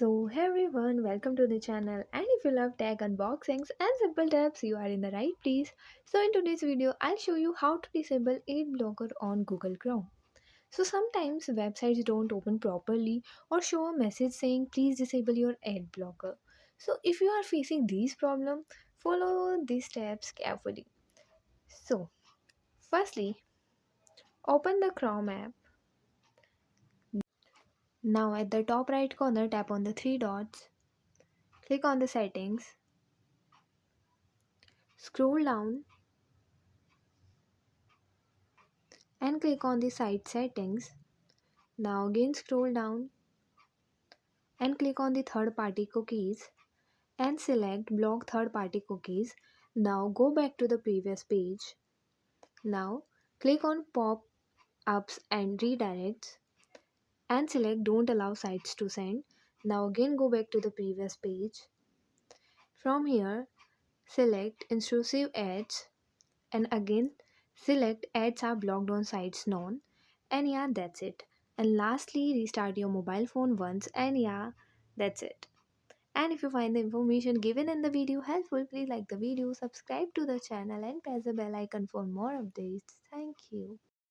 Hey everyone, welcome to the channel. And if you love tech unboxings and simple tips, you are in the right place. So, in today's video, I'll show you how to disable ad blocker on Google Chrome. So, sometimes websites don't open properly or show a message saying please disable your ad blocker. So, if you are facing these problems, follow these steps carefully. So, firstly, open the Chrome app. Now, at the top right corner, tap on the three dots, click on the settings, scroll down and click on the site settings. Now again scroll down and click on the third party cookies and select block third party cookies. Now go back to the previous page. Now click on pop ups and redirects and select don't allow sites to send. Now again go back to the previous page. From here select intrusive ads and again select ads are blocked on sites none, and yeah, that's it. And lastly, restart your mobile phone once, and yeah, that's it. And if you find the information given in the video helpful, please like the video, subscribe to the channel and press the bell icon for more updates. Thank you.